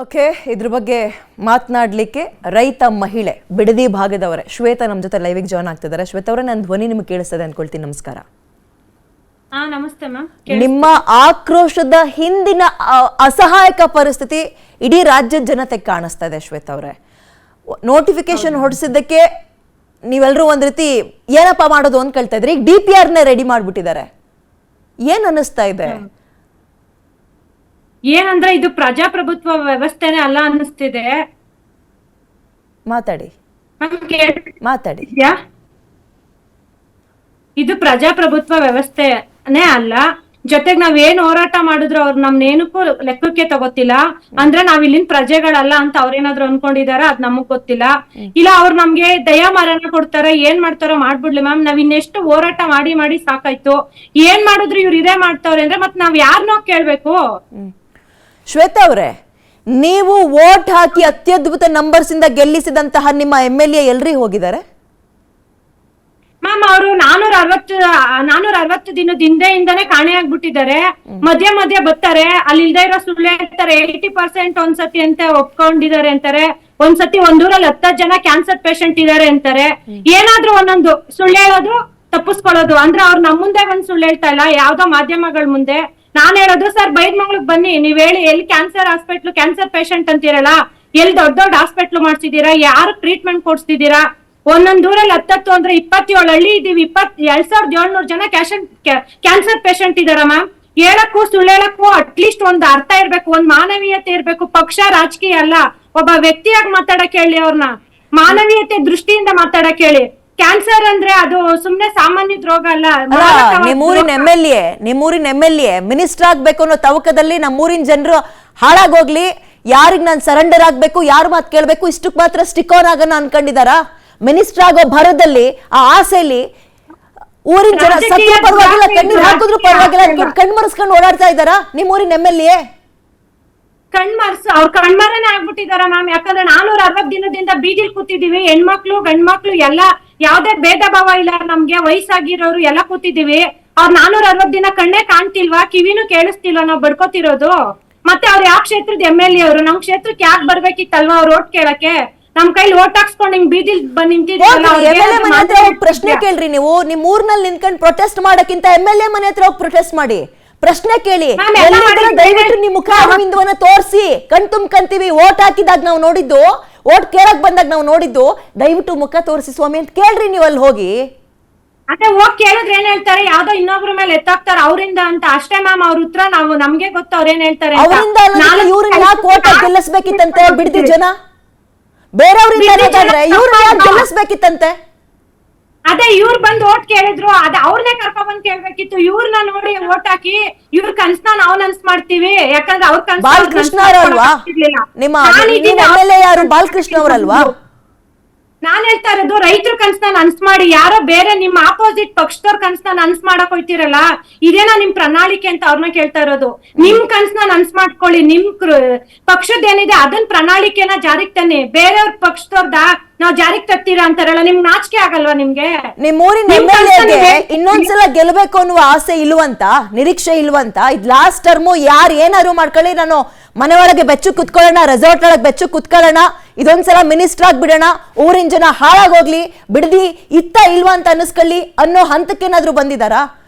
Okay, ಇದ್ರ ಬಗ್ಗೆ ಮಾತನಾಡಲಿಕ್ಕೆ ರೈತ ಮಹಿಳೆ ಬಿಡದಿ ಭಾಗದವರೇ ಶ್ವೇತಾ ನಮ್ಮ ಜೊತೆ ಲೈವಿಗೆ ಜಾಯ್ನ್ ಆಗ್ತಿದ್ದಾರೆ. ಶ್ವೇತಾ ಅವರೇ, ನನ್ನ ಧ್ವನಿ ನಿಮಗೆ ಕೇಳಿಸ್ತದೆ ಅನ್ಕೊಳ್ತೀನಿ. ನಮಸ್ಕಾರ. ನಮಸ್ತೆ ಮ್ಯಾಮ್. ನಿಮ್ಮ ಆಕ್ರೋಶದ ಹಿಂದಿನ ಅಸಹಾಯಕ ಪರಿಸ್ಥಿತಿ ಇಡೀ ರಾಜ್ಯದ ಜನತೆಗೆ ಕಾಣಿಸ್ತಾ ಇದೆ. ಶ್ವೇತಾ ಅವರೇ, ನೋಟಿಫಿಕೇಶನ್ ಹೊಡಿಸಿದ್ದಕ್ಕೆ ನೀವೆಲ್ಲರೂ ಒಂದ್ ರೀತಿ ಏನಪ್ಪ ಮಾಡೋದು ಅಂತ ಕೇಳ್ತಾ ಇದ್ರಿ. ಈಗ DPR ನೇ ರೆಡಿ ಮಾಡ್ಬಿಟ್ಟಿದ್ದಾರೆ. ಏನ್ ಅನ್ನಿಸ್ತಾ ಇದೆ? ಏನಂದ್ರೆ ಇದು ಪ್ರಜಾಪ್ರಭುತ್ವ ವ್ಯವಸ್ಥೆನೇ ಅಲ್ಲ ಅನ್ನಿಸ್ತಿದೆ. ಮಾತಾಡಿ. ಇದು ಪ್ರಜಾಪ್ರಭುತ್ವ ವ್ಯವಸ್ಥೆನೇ ಅಲ್ಲ. ಜೊತೆಗ್ ನಾವ್ ಏನ್ ಹೋರಾಟ ಮಾಡಿದ್ರು ಅವ್ರು ನಮ್ನೇನಕ್ಕೂ ಲೆಕ್ಕಕ್ಕೆ ತಗೋತಿಲ್ಲ. ಅಂದ್ರೆ ನಾವ್ ಇಲ್ಲಿನ ಪ್ರಜೆಗಳಲ್ಲ ಅಂತ ಅವ್ರೇನಾದ್ರು ಅನ್ಕೊಂಡಿದಾರ, ಅದ್ ನಮಗ್ ಗೊತ್ತಿಲ್ಲ. ಇಲ್ಲ ಅವ್ರು ನಮ್ಗೆ ದಯಾಮರಣ ಕೊಡ್ತಾರ, ಏನ್ ಮಾಡ್ತಾರೋ ಮಾಡ್ಬಿಡ್ಲಿ ಮ್ಯಾಮ್. ನಾವ್ ಇನ್ನೆಷ್ಟು ಹೋರಾಟ ಮಾಡಿ ಮಾಡಿ ಸಾಕಾಯ್ತು. ಏನ್ ಮಾಡಿದ್ರು ಇವ್ರು ಇದೇ ಮಾಡ್ತಾವ್ರೆ ಅಂದ್ರೆ ಮತ್ ನಾವ್ ಯಾರನ್ನೋ ಕೇಳ್ಬೇಕು? ಶ್ವೇತಾ ಅವರೇ, ನೀವು ವೋಟ್ ಹಾಕಿ ಅತ್ಯದ್ಭುತ ನಂಬರ್ಸ್ ಇಂದ ಗೆಲ್ಲಿಸಿದಂತಹ ನಿಮ್ಮ MLA ಎಲ್ರಿಗೆ ಹೋಗಿದ್ದಾರೆ ಮ್ಯಾಮ್? ಅವರು 460 ದಿನದ ಹಿಂದೆಯಿಂದಾನೇ ಕಾಣೆ ಆಗ್ಬಿಟ್ಟಿದ್ದಾರೆ. ಮಧ್ಯ ಮಧ್ಯ ಬರ್ತಾರೆ, ಅಲ್ಲಿ ಇಲ್ದೇ ಇರೋ ಸುಳ್ಳು ಹೇಳ್ತಾರೆ. 80% ಒಂದ್ಸತಿ ಅಂತ ಒಪ್ಕೊಂಡಿದ್ದಾರೆ ಅಂತಾರೆ, ಒಂದ್ಸತಿ ಒಂದೂರಲ್ಲಿ 10 ಜನ ಕ್ಯಾನ್ಸರ್ ಪೇಷಂಟ್ ಇದಾರೆ ಅಂತಾರೆ. ಏನಾದ್ರೂ ಒಂದೊಂದು ಸುಳ್ಳು ಹೇಳೋದು, ತಪ್ಪಿಸ್ಕೊಳ್ಳೋದು. ಅಂದ್ರೆ ಅವ್ರು ನಮ್ ಮುಂದೆ ಒಂದ್ ಸುಳ್ಳು ಹೇಳ್ತಾ ಇಲ್ಲ, ಯಾವ್ದೋ ಮಾಧ್ಯಮಗಳ ಮುಂದೆ. ನಾನ್ ಹೇಳೋದು, ಸರ್ ಬೈದ್ಮಂಗ್ಳಗ್ ಬನ್ನಿ, ನೀವ್ ಹೇಳಿ ಎಲ್ಲಿ ಕ್ಯಾನ್ಸರ್ ಪೇಷಂಟ್ ಅಂತೀರಲ್ಲ, ಎಲ್ಲಿ ದೊಡ್ಡ ದೊಡ್ಡ ಹಾಸ್ಪಿಟ್ಲ್ ಮಾಡ್ಸಿದೀರಾ, ಯಾರು ಟ್ರೀಟ್ಮೆಂಟ್ ಕೊಡ್ಸಿದೀರಾ? ಒಂದೊಂದ್ ಊರಲ್ಲಿ 10 ಅಂದ್ರೆ 27 ಹಳ್ಳಿ ಇದೀವಿ. 2700 ಜನ ಕ್ಯಾನ್ಸರ್ ಪೇಷಂಟ್ ಇದಾರ ಮ್ಯಾಮ್. ಹೇಳಕ್ಕೂ ಸುಳ್ಳು ಹೇಳಕ್ಕೂ ಅಟ್ಲೀಸ್ಟ್ ಒಂದ್ ಅರ್ಥ ಇರ್ಬೇಕು, ಒಂದ್ ಮಾನವೀಯತೆ ಇರ್ಬೇಕು. ಪಕ್ಷ ರಾಜಕೀಯ ಅಲ್ಲ, ಒಬ್ಬ ವ್ಯಕ್ತಿಯಾಗಿ ಮಾತಾಡಕ್ ಹೇಳಿ, ಅವ್ರನ್ನ ಮಾನವೀಯತೆ ದೃಷ್ಟಿಯಿಂದ ಮಾತಾಡಕ್ ಹೇಳಿ. ಕ್ಯಾನ್ಸರ್ ಅಂದ್ರೆ ಅದು ಸುಮ್ನೆ ಸಾಮಾನ್ಯ ರೋಗ ಅಲ್ಲ. ನಿಮ್ಮೂರಿನ MLA ಮಿನಿಸ್ಟರ್ ಆಗ್ಬೇಕು ಅನ್ನೋ ತವಕದಲ್ಲಿ ನಮ್ಮೂರಿನ ಜನರು ಹಾಳಾಗೋಗ್ಲಿ, ಯಾರಿಗ್ ನಾನ್ ಸರೆಂಡರ್ ಆಗ್ಬೇಕು, ಯಾರು ಮಾತು ಕೇಳ್ಬೇಕು, ಇಷ್ಟಕ್ ಮಾತ್ರ ಸ್ಟಿಕ್ ಆನ್ ಆಗೋಣ ಅನ್ಕೊಂಡಿದಾರ. ಮಿನಿಸ್ಟರ್ ಆಗೋ ಭರದಲ್ಲಿ, ಆ ಆಸೆಯಲ್ಲಿ ಊರಿನ ಜನ ಸತ್ಯ ಪರವಾಗಿಲ್ಲ, ಕಣ್ಣೀರ್ ಹಾಕಿದ್ರು ಪರವಾಗಿಲ್ಲ ಕಣ್ಮರ್ಸ್ಕೊಂಡು ಓಡಾಡ್ತಾ ಇದಾರ ನಿಮ್ಮೂರಿನ MLA. ಅವ್ರ ಕಣ್ಮರನೇ ಆಗ್ಬಿಟ್ಟಿದಾರ ಮ್ಯಾಮ್. ಯಾಕಂದ್ರೆ 460 ದಿನದಿಂದ ಬೀದಿಲ್ ಕೂತಿದೀವಿ. ಹೆಣ್ಮಕ್ಳು ಗಂಡ್ಮಕ್ಳು ಎಲ್ಲ, ಯಾವ್ದೇ ಭೇದ ಭಾವ ಇಲ್ಲ ನಮ್ಗೆ. ವಯಸ್ಸಾಗಿರೋರು ಎಲ್ಲ ಕೂತಿದೀವಿ. ಅವ್ರ 460 ದಿನ ಕಣ್ಣೇ ಕಾಣ್ತಿಲ್ವಾ, ಕಿವಿನೂ ಕೇಳಿಸ್ತಿಲ್ವಾ ನಾವ್ ಬಡ್ಕೋತಿರೋದು? ಮತ್ತೆ ಅವ್ರ ಯಾವ ಕ್ಷೇತ್ರದ MLA ಅವರು? ನಮ್ ಕ್ಷೇತ್ರಕ್ಕೆ ಯಾಕೆ ಬರ್ಬೇಕಿತ್ತಲ್ವಾ ಅವ್ರ ಓಟ್ ಕೇಳಕ್ಕೆ? ನಮ್ ಕೈಲಿ ಓಟ್ ಹಾಕ್ಸ್ಕೊಂಡ್ ಹಿಂಗ್ ಬೀದಿಲ್ ಬಂದ್ ನಿಂತಿದ್ರೆ ಪ್ರಶ್ನೆ ಕೇಳ್ರಿ. ನೀವು ನಿಮ್ ಊರ್ನಲ್ಲಿ ನಿಂತ್ಕೊಂಡ್ ಪ್ರೊಟೆಸ್ಟ್ ಮಾಡಕ್ಕಿಂತ MLA ಮನೆ ಹತ್ರ ಹೋಗಿ ಪ್ರೊಟೆಸ್ಟ್ ಮಾಡಿ, ಪ್ರಶ್ನೆ ಕೇಳಿ. ದಯವಿಟ್ಟು ನಿಮ್ ಮುಖ ಬಿಂದುವನ್ನ ತೋರಿಸಿ, ಕಣ್ ತುಂಬ್ಕಂತೀವಿ. ಓಟ್ ಹಾಕಿದಾಗ ನಾವು ನೋಡಿದ್ದು, ಓಟ್ ಕೇಳಕ್ ಬಂದಾಗ ನಾವು ನೋಡಿದ್ದು, ದಯವಿಟ್ಟು ಮುಖ ತೋರಿಸಿ ಸ್ವಾಮಿ ಅಂತ ಕೇಳ್ರಿ ನೀವು ಅಲ್ಲಿ ಹೋಗಿ. ಅದೇ ಹೋಗ್ ಕೇಳಿದ್ರೆ ಏನ್ ಹೇಳ್ತಾರೆ? ಯಾವ್ದೋ ಇನ್ನೊಬ್ರ ಮೇಲೆ ಎತ್ತಾಕ್ತಾರ ಅವ್ರಿಂದ ಅಂತ ಅಷ್ಟೇ ಮ್ಯಾಮ್. ಅವ್ರ ಉತ್ತರ ನಮ್ಗೆ ಗೊತ್ತ ಅವ್ರ ಏನ್ ಹೇಳ್ತಾರೆ. ಅವರಿಂದ ಇವ್ರನ್ನ ಯಾಕೆ ಓಟ್ ಗೆಲ್ಲಿಸ್ಬೇಕಿತ್ತಂತೆ ಬಿಡ್ದಿ ಜನ? ಬೇರೆಯವ್ರಿಂದ ಇವ್ರನ್ನ ಯಾಕೆ ಗೆಲ್ಲಿಸ್ಬೇಕಿತ್ತಂತೆ? ಅದೇ ಇವ್ರು ಬಂದು ಓಟ್ ಕೇಳಿದ್ರು, ಅದೇ ಅವ್ರನ್ನೇ ಕರ್ಕೊಂಡ್ ಬಂದ್ ಕೇಳ್ಬೇಕಿತ್ತು. ಇವ್ರನ್ನ ನೋಡಿ ಓಟ್ ಹಾಕಿ ಇವ್ರ ಕನ್ಸ್ನ ನಾವ್ ನನ್ಸ್ ಮಾಡ್ತೀವಿ. ಯಾಕಂದ್ರೆ ಅವ್ರ ಕನ್ಸ್ ಬಾಲಕೃಷ್ಣ ಅವರಲ್ವಾ ನಿಮ್ಮ MLA? ಯಾರು ಬಾಲಕೃಷ್ಣ ಅವರಲ್ವಾ? ನಾನ್ ಹೇಳ್ತಾ ಇರೋದು, ರೈತರ ಕನ್ಸ್ನ ನನ್ಸ್ ಮಾಡಿ, ಯಾರೋ ಬೇರೆ ನಿಮ್ ಆಪೋಸಿಟ್ ಪಕ್ಷದವ್ರ ಕನ್ಸ್ನ ನನ್ಸ್ ಮಾಡಕ್ ಹೋಯ್ತಿರಲ್ಲ, ಇದೇನಾ ನಿಮ್ ಪ್ರಣಾಳಿಕೆ ಅಂತ ಅವ್ರನ್ನ ಕೇಳ್ತಾ ಇರೋದು. ನಿಮ್ ಕನ್ಸ್ನ ನನ್ಸ್ ಮಾಡ್ಕೊಳ್ಳಿ, ನಿಮ್ ಪಕ್ಷದೇನಿದೆ ಅದನ್ ಪ್ರಣಾಳಿಕೆನ ಜಾರಿಗೆ ತನ್ನಿ. ಬೇರೆಯವ್ರ ಪಕ್ಷದವ್ರದ ನಾವ್ ಜಾರಿಗೆ ತರ್ತೀರಾ ಅಂತಾರಲ್ಲ, ನಿಮ್ಗೆ ನಾಚಿಕೆ ಆಗಲ್ವಾ? ನಿಮ್ಗೆ ನಿಮ್ಮೂರಿನ MLAಗೆ ಇನ್ನೊಂದ್ಸಲ ಗೆಲ್ಬೇಕು ಅನ್ನುವ ಆಸೆ ಇಲ್ವಂತ, ನಿರೀಕ್ಷೆ ಇಲ್ವಂತ? ಇದ್ ಲಾಸ್ಟ್ ಟರ್ಮು, ಯಾರು ಏನಾದ್ರು ಮಾಡ್ಕೊಳ್ಳಿ, ನಾನು ಮನೆ ಒಳಗೆ ಬೆಚ್ಚು ಕುತ್ಕೊಳ್ಳೋಣ, ರೆಸಾರ್ಟ್ ಒಳಗೆ ಬೆಚ್ಚು ಕುತ್ಕೊಳ್ಳೋಣ, ಇದೊಂದ್ಸಲ ಮಿನಿಸ್ಟರ್ ಆಗ್ಬಿಡೋಣ, ಊರಿನ ಜನ ಹಾಳಾಗೋಗ್ಲಿ, ಬಿಡದಿ ಇತ್ತ ಇಲ್ವಾ ಅಂತ ಅನ್ನಿಸ್ಕೊಳ್ಳಿ ಅನ್ನೋ ಹಂತಕ್ಕೇನಾದ್ರು ಬಂದಿದಾರಾ?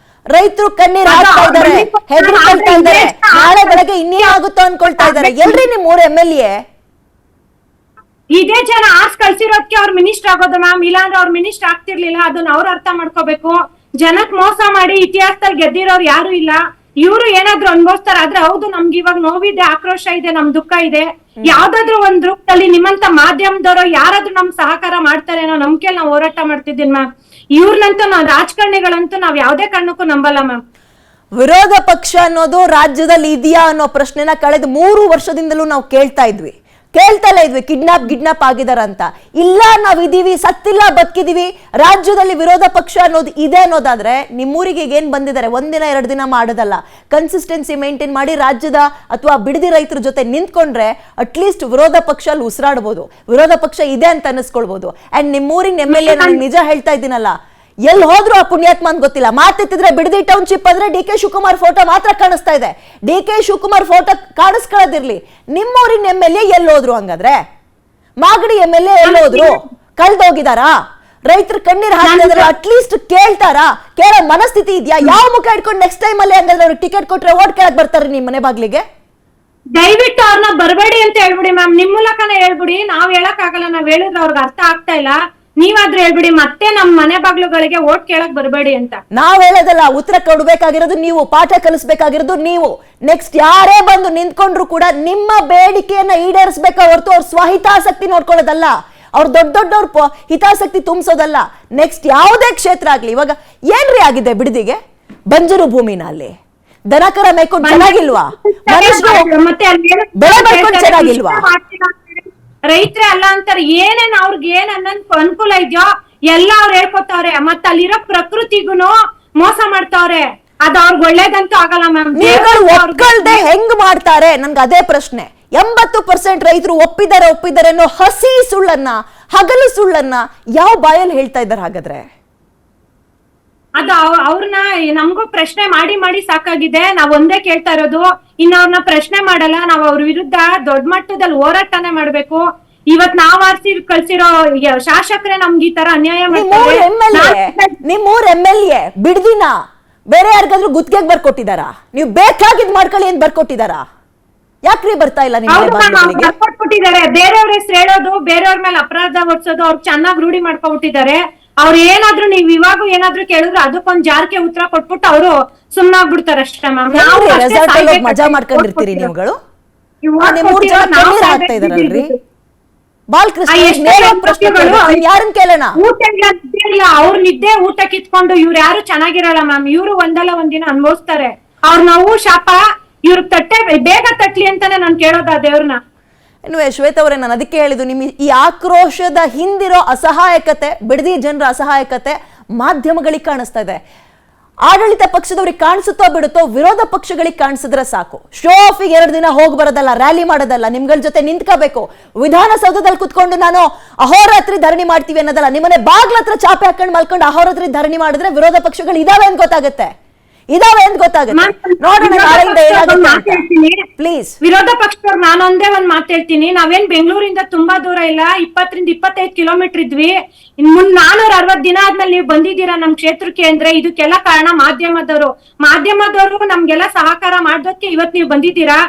ರೈತರು ಕಣ್ಣೀರ್ ಹಾಕ್ತಾ ಇದಾರೆ, ಹೆದರ್ಕೊಳ್ತಾ ಇದಾರೆ, ನಾಳೆ ಬೆಳಗ್ಗೆ ಇನ್ನೇನಾಗುತ್ತೋ ಅನ್ಕೊಳ್ತಾ ಇದಾರೆ. ಎಲ್ರಿ ನಿಮ್ ಊರ MLA? ಇದೇ ಜನ ಆರ್ಸ್ ಕಳ್ಸಿರೋದಕ್ಕೆ ಅವ್ರ ಮಿನಿಸ್ಟರ್ ಆಗೋದು ಮ್ಯಾಮ್. ಇಲ್ಲಾಂದ್ರೆ ಅವ್ರ ಮಿನಿಸ್ಟರ್ ಆಗ್ತಿರ್ಲಿಲ್ಲ. ಅದನ್ನ ಅವ್ರು ಅರ್ಥ ಮಾಡ್ಕೋಬೇಕು. ಜನಕ್ ಮೋಸ ಮಾಡಿ ಇತಿಹಾಸದಲ್ಲಿ ಗೆದ್ದಿರೋರು ಯಾರು ಇಲ್ಲ. ಇವ್ರು ಏನಾದ್ರು ಅನ್ಭವಿಸ್ತಾರ. ಆದ್ರೆ ಹೌದು, ನಮ್ಗೆ ಇವಾಗ ನೋವಿದೆ, ಆಕ್ರೋಶ ಇದೆ, ನಮ್ ದುಃಖ ಇದೆ. ಯಾವ್ದಾದ್ರು ಒಂದ್ ರೂಪದಲ್ಲಿ ನಿಮ್ಮಂತ ಮಾಧ್ಯಮದವರು ಯಾರಾದ್ರೂ ನಮ್ ಸಹಕಾರ ಮಾಡ್ತಾರೆ ಅನ್ನೋ ನಂಬಿಕೆ ನಾವು ಹೋರಾಟ ಮಾಡ್ತಿದ್ದೀನಿ ಮ್ಯಾಮ್. ಇವ್ರನ್ನಂತೂ ನಾವ್ ರಾಜಕಾರಣಿಗಳಂತೂ ನಾವ್ ಯಾವ್ದೇ ಕಾರಣಕ್ಕೂ ನಂಬಲ್ಲ ಮ್ಯಾಮ್. ವಿರೋಧ ಪಕ್ಷ ಅನ್ನೋದು ರಾಜ್ಯದಲ್ಲಿ ಇದೆಯಾ ಅನ್ನೋ ಪ್ರಶ್ನೆನ ಕಳೆದ 3 ವರ್ಷದಿಂದಲೂ ನಾವು ಕೇಳ್ತಲೇ ಇದ್ವಿ. ಕಿಡ್ನಾಪ್ ಆಗಿದಾರ ಅಂತ. ಇಲ್ಲ, ನಾವ್ ಇದೀವಿ, ಸತ್ತಿಲ್ಲ, ಬದುಕಿದೀವಿ, ರಾಜ್ಯದಲ್ಲಿ ವಿರೋಧ ಪಕ್ಷ ಅನ್ನೋದು ಇದೆ ಅನ್ನೋದಾದ್ರೆ ನಿಮ್ಮೂರಿಗೆ ಏನ್ ಬಂದಿದ್ದಾರೆ? ಒಂದಿನ 2 ದಿನ ಮಾಡೋದಲ್ಲ, ಕನ್ಸಿಸ್ಟೆನ್ಸಿ ಮೇಂಟೈನ್ ಮಾಡಿ ರಾಜ್ಯದ ಅಥವಾ ಬಿಡದಿ ರೈತರ ಜೊತೆ ನಿಂತ್ಕೊಂಡ್ರೆ ಅಟ್ಲೀಸ್ಟ್ ವಿರೋಧ ಪಕ್ಷ ಅಲ್ಲಿ ಉಸಿರಾಡ್ಬೋದು, ವಿರೋಧ ಪಕ್ಷ ಇದೆ ಅಂತ ಅನ್ನಿಸ್ಕೊಳ್ಬಹುದು. ಅಂಡ್ ನಿಮ್ಮೂರಿನ MLA, ನಾನು ನಿಜ ಹೇಳ್ತಾ ಇದ್ದೀನಲ್ಲ, ಎಲ್ಲಿ ಹೋದ್ರು ಆ ಪುಣ್ಯಾತ್ಮ ಅಂತ ಗೊತ್ತಿಲ್ಲ. ಮಾತೆತ್ತಿದ್ರೆ ಬಿಡದಿ ಟೌನ್ಶಿಪ್ ಅಂದ್ರೆ ಡಿ ಕೆ ಶಿವಕುಮಾರ್ ಫೋಟೋ ಮಾತ್ರ ಕಾಣಿಸ್ತಾ ಇದೆ. ಡಿ ಕೆ ಶಿವಕುಮಾರ್ ಫೋಟೋ ಕಾಣಿಸ್ಕೊಳ್ಳೋದಿರ್ಲಿ, ನಿಮ್ಮೂರಿನ MLA ಎಲ್ಲಿ ಹೋದ್ರು ಹಂಗಾದ್ರೆ? ಮಾಗಡಿ MLA ಎಲ್ಲಿ ಹೋದ್ರು? ಕಳ್ದೋಗಿದಾರಾ? ರೈತರು ಕಣ್ಣೀರ್ ಹಾಕಿದ್ರೆ ಅಟ್ಲೀಸ್ಟ್ ಕೇಳ್ತಾರಾ? ಕೇಳೋ ಮನಸ್ಥಿತಿ ಇದೆಯಾ? ಯಾವ ಮುಖ ಇಟ್ಕೊಂಡು ನೆಕ್ಸ್ಟ್ ಟೈಮ್ ಅಲ್ಲಿ ಹಂಗಾದ್ರೆ ಅವ್ರಿಗೆ ಟಿಕೆಟ್ ಕೊಟ್ರೆ ಓಟ್ ಕೇಳಕ್ ಬರ್ತಾರೆ ನಿಮ್ ಮನೆ ಬಾಗ್ಲಿಗೆ? ದಯವಿಟ್ಟು ಅವ್ರನ್ನ ಬರಬೇಡಿ ಅಂತ ಹೇಳ್ಬಿಡಿ ಮ್ಯಾಮ್. ನಿಮ್ ಮೂಲಕನೇ ಹೇಳ್ಬಿಡಿ. ನಾವ್ ಹೇಳಕ್ ಆಗಲ್ಲ, ನಾವ್ ಹೇಳಿದ್ರೆ ಅವ್ರಿಗೆ ಅರ್ಥ ಆಗ್ತಾ ಇಲ್ಲ. ನೀವಾದ್ರೂ ಹೇಳ್ಬಿಡಿ, ಮತ್ತೆ ನಮ್ ಮನೆ ಬಾಗ್ಲುಗಳಿಗೆ ಓಟ್ ಕೇಳಕ್ ಬರಬೇಡಿ ಅಂತ. ನಾವ್ ಹೇಳೋದಲ್ಲ, ಉತ್ತರ ಕೊಡ್ಬೇಕಾಗಿರೋದು ನೀವು, ಪಾಠ ಕಲಿಸ್ಬೇಕಾಗಿರೋದು ನೀವು. ನೆಕ್ಸ್ಟ್ ಯಾರೇ ಬಂದು ನಿಂತ್ಕೊಂಡ್ರು ಕೂಡ ನಿಮ್ಮ ಬೇಡಿಕೆಯನ್ನ ಈಡೇರಿಸಬೇಕಾ ಹೊರತು ಅವ್ರ ಸ್ವಹಿತಾಸಕ್ತಿ ನೋಡ್ಕೊಳ್ಳೋದಲ್ಲ, ಅವ್ರ ದೊಡ್ಡವ್ರ ಹಿತಾಸಕ್ತಿ ತುಂಬಿಸೋದಲ್ಲ. ನೆಕ್ಸ್ಟ್ ಯಾವುದೇ ಕ್ಷೇತ್ರ ಆಗ್ಲಿ, ಇವಾಗ ಏನ್ರಿ ಆಗಿದೆ ಬಿಡದಿಗೆ? ಬಂಜರು ಭೂಮಿನ ಅಲ್ಲಿ ದನಕರ ಮೇಯ್ಕೊಂಡು ಚೆನ್ನಾಗಿಲ್ವಾ? ಮನುಷ್ಯರು ಬೆಳೆ ಬೆಳ್ಕೊಂಡು ಚೆನ್ನಾಗಿಲ್ವಾ? ರೈತರೇ ಅಲ್ಲ ಅಂತಾರೆ. ಏನೇನ್ ಅವ್ರಿಗೆ ಏನ್ ಅನುಕೂಲ ಇದೆಯೋ ಎಲ್ಲ ಅವ್ರು ಹೇಳ್ಕೊತಾವ್ರೆ. ಮತ್ತ ಅಲ್ಲಿರೋ ಪ್ರಕೃತಿಗುನು ಮೋಸ ಮಾಡ್ತಾವ್ರೆ. ಅದ್ ಅವ್ರಿಗೆ ಒಳ್ಳೇದಂತೂ ಆಗಲ್ಲ ಮ್ಯಾಮ್. ನೀವುಗಳು ಒಪ್ಕೊಳ್ದೆ ಹೆಂಗ್ ಮಾಡ್ತಾರೆ? ನನ್ಗೆ ಅದೇ ಪ್ರಶ್ನೆ. 80% ರೈತರು ಒಪ್ಪಿದ್ದಾರೆ ಅನ್ನೋ ಹಸಿ ಸುಳ್ಳನ್ನ, ಹಗಲು ಸುಳ್ಳನ್ನ ಯಾವ ಬಾಯಲ್ಲಿ ಹೇಳ್ತಾ ಇದ್ದಾರೆ ಹಾಗಾದ್ರೆ? ಅದು ಅವ್ರನ್ನ ನಮಗೂ ಪ್ರಶ್ನೆ ಮಾಡಿ ಸಾಕಾಗಿದೆ. ನಾವ್ ಒಂದೇ ಕೇಳ್ತಾ ಇರೋದು, ಇನ್ನ ಅವ್ರನ್ನ ಪ್ರಶ್ನೆ ಮಾಡಲ್ಲ. ನಾವ್ ಅವ್ರ ವಿರುದ್ಧ ದೊಡ್ಡ ಮಟ್ಟದಲ್ಲಿ ಹೋರಾಟನೇ ಮಾಡ್ಬೇಕು. ಇವತ್ ನಾವ್ ಆರ್ಸಿ ಕಳ್ಸಿರೋ ಶಾಸಕರೇ ನಮ್ಗೆ ಈ ತರ ಅನ್ಯಾಯ ಮಾಡ್ತಾರೆ. ನಿಮ್ಮೂರ್ MLA ಬಿಡ್ದಿನ ಬೇರೆ ಯಾರಿಗಾದ್ರೂ ಗುತ್ತಿಗೆಗೆ ಬರ್ಕೊಟ್ಟಿದಾರ? ನೀವು ಬೇಕಾಗಿದ್ ಮಾಡ್ಕೊಳ್ಳಿ ಅಂತ ಬರ್ಕೊಟ್ಟಿದಾರಾ? ಯಾಕ್ರಿ ಬರ್ತಾ ಇಲ್ಲ ನಿಮ್ಗೆ? ಬರ್ಕೊಟ್ಬಿಟ್ಟಿದ್ದಾರೆ. ಬೇರೆಯವ್ರ ಹೆಸರು ಹೇಳೋದು, ಬೇರೆಯವ್ರ ಮೇಲೆ ಅಪರಾಧ ಹೊಡ್ಸೋದು ಅವ್ರು ಚೆನ್ನಾಗಿ ರೂಢಿ ಮಾಡ್ಕೊಬಿಟ್ಟಿದ್ದಾರೆ. ಅವ್ರು ಏನಾದ್ರು ನೀವ್ ಇವಾಗ ಏನಾದ್ರು ಕೇಳಿದ್ರು ಅದಕ್ಕೊಂದ್ ಜಾರಕ್ಕೆ ಉತ್ತರ ಕೊಟ್ಬಿಟ್ಟು ಅವರು ಸುಮ್ನಾಗ್ಬಿಡ್ತಾರೆ ಅಷ್ಟೇ ಮ್ಯಾಮ್. ಮಜಾ ಮಾಡ್ಕೊಂಡಿರ್ತೀರಿ ನೀವುಗಳು. ಹಾಕ್ತಾ ಇದಾರಲ್ರಿ ಬಾಲಕೃಷ್ಣ, ಯಾರನ್ ಕೇಳೋಣ? ಊಟ ಇಲ್ಲ, ಅವ್ರ ನಿದ್ದೆ ಊಟ ಕಿತ್ಕೊಂಡು ಇವ್ರು ಯಾರು ಚೆನ್ನಾಗಿರಲ್ಲ ಮ್ಯಾಮ್. ಇವ್ರು ಒಂದಲ್ಲ ಒಂದಿನ ಅನ್ಭವಿಸ್ತಾರೆ. ಅವ್ರ ನೋವು ಶಾಪ ಇವ್ರ ತಟ್ಟೆ ಬೇಗ ತಟ್ಲಿ ಅಂತಾನೆ ನಾನ್ ಕೇಳೋದ ದೇವ್ರನ್ನ. ಇನ್ನು ಶ್ವೇತಾ ಅವರೇ, ನಾನು ಅದಕ್ಕೆ ಹೇಳಿದ್ದು, ನಿಮ್ ಈ ಆಕ್ರೋಶದ ಹಿಂದಿರೋ ಅಸಹಾಯಕತೆ, ಬಿಡದಿ ಜನರ ಅಸಹಾಯಕತೆ ಮಾಧ್ಯಮಗಳಿಗೆ ಕಾಣಿಸ್ತಾ ಇದೆ. ಆಡಳಿತ ಪಕ್ಷದವ್ರಿಗೆ ಕಾಣಿಸುತ್ತೋ ಬಿಡುತ್ತೋ, ವಿರೋಧ ಪಕ್ಷಗಳಿಗೆ ಕಾಣಿಸಿದ್ರೆ ಸಾಕು. ಶೋ ಆಫಿಗೆ 2 ದಿನ ಹೋಗಿ ಬರೋದಲ್ಲ, ರ್ಯಾಲಿ ಮಾಡೋದಲ್ಲ, ನಿಮ್ಗಳ ಜೊತೆ ನಿಂತ್ಕೋಬೇಕು. ವಿಧಾನಸೌಧದಲ್ಲಿ ಕುತ್ಕೊಂಡು ನಾನು ಅಹೋರಾತ್ರಿ ಧರಣಿ ಮಾಡ್ತೀವಿ ಅನ್ನೋದಲ್ಲ. ನಿಮ್ಮನೆ ಬಾಗ್ಲ ಹತ್ರ ಚಾಪೆ ಹಾಕೊಂಡು ಮಲ್ಕೊಂಡು ಅಹೋರಾತ್ರಿ ಧರಣಿ ಮಾಡಿದ್ರೆ ವಿರೋಧ ಪಕ್ಷಗಳು ಇದಾವೆ ಅಂತ ಗೊತ್ತಾಗುತ್ತೆ. ಪ್ಲೀಸ್ ವಿರೋಧ ಪಕ್ಷದವ್ರು ನಾನೊಂದೇ ಒಂದ್ ಮಾತು ಹೇಳ್ತೀನಿ. ನಾವೇನ್ ಬೆಂಗಳೂರಿಂದ ತುಂಬಾ ದೂರ ಇಲ್ಲ, 20-25 ಕಿಲೋಮೀಟರ್ ಇದ್ವಿ. ಇನ್ 460 ದಿನ ಆದ್ಮೇಲೆ ನೀವು ಬಂದಿದ್ದೀರಾ ನಮ್ ಕ್ಷೇತ್ರಕ್ಕೆ ಅಂದ್ರೆ ಇದಕ್ಕೆಲ್ಲ ಕಾರಣ ಮಾಧ್ಯಮದವರು ನಮ್ಗೆಲ್ಲ ಸಹಕಾರ ಮಾಡೋದಕ್ಕೆ ಇವತ್ ನೀವು ಬಂದಿದ್ದೀರಾ.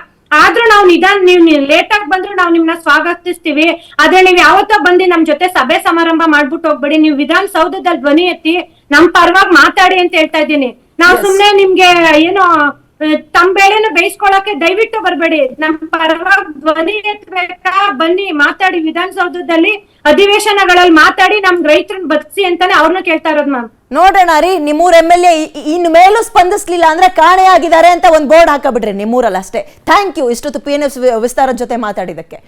ಆದ್ರೂ ನಾವು ನೀವು ಲೇಟ್ ಆಗಿ ಬಂದ್ರು ನಾವು ನಿಮ್ನ ಸ್ವಾಗತಿಸ್ತೀವಿ. ಆದ್ರೆ ನೀವ್ ಯಾವತ್ತೋ ಬಂದು ನಮ್ ಜೊತೆ ಸಭೆ ಸಮಾರಂಭ ಮಾಡ್ಬಿಟ್ಟು ಹೋಗ್ಬೇಡಿ. ನೀವು ವಿಧಾನಸೌಧದಲ್ಲಿ ಧ್ವನಿ ಎತ್ತಿ ನಮ್ ಪರವಾಗಿ ಮಾತಾಡಿ ಅಂತ ಹೇಳ್ತಾ ಇದ್ದೀನಿ. ನಾವು ಸುಮ್ನೆ ನಿಮ್ಗೆ ಏನೋ ತಮ್ಮ ಬೇಳೆನ ಬೇಯಿಸ್ಕೊಳಕ್ಕೆ ದಯವಿಟ್ಟು ಬರ್ಬೇಡಿ. ನಮ್ ಪರವಾಗಿ ಧ್ವನಿ ಎತ್ತಬೇಕಾ, ಬನ್ನಿ ಮಾತಾಡಿ. ವಿಧಾನಸೌಧದಲ್ಲಿ ಅಧಿವೇಶನಗಳಲ್ಲಿ ಮಾತಾಡಿ ನಮ್ ರೈತರನ್ನ ಬದುಕಿಸಿ ಅಂತಾನೆ ಅವ್ರನ್ನ ಕೇಳ್ತಾ ಇರೋದು ಮ್ಯಾಮ್. ನೋಡೋಣ ರೀ, ನಿಮ್ಮೂರ್ MLA ಇನ್ನು ಮೇಲೂ ಸ್ಪಂದಿಸ್ಲಿಲ್ಲ ಅಂದ್ರೆ ಕಾಣೆಯಾಗಿದ್ದಾರೆ ಅಂತ ಒಂದ್ ಬೋರ್ಡ್ ಹಾಕಬಿಡ್ರಿ ನಿಮ್ಮೂರಲ್ಲಿ ಅಷ್ಟೇ. ಥ್ಯಾಂಕ್ ಯು ಇಷ್ಟೊತ್ತು PNF ವಿಸ್ತಾರದ ಜೊತೆ ಮಾತಾಡಿದಕ್ಕೆ.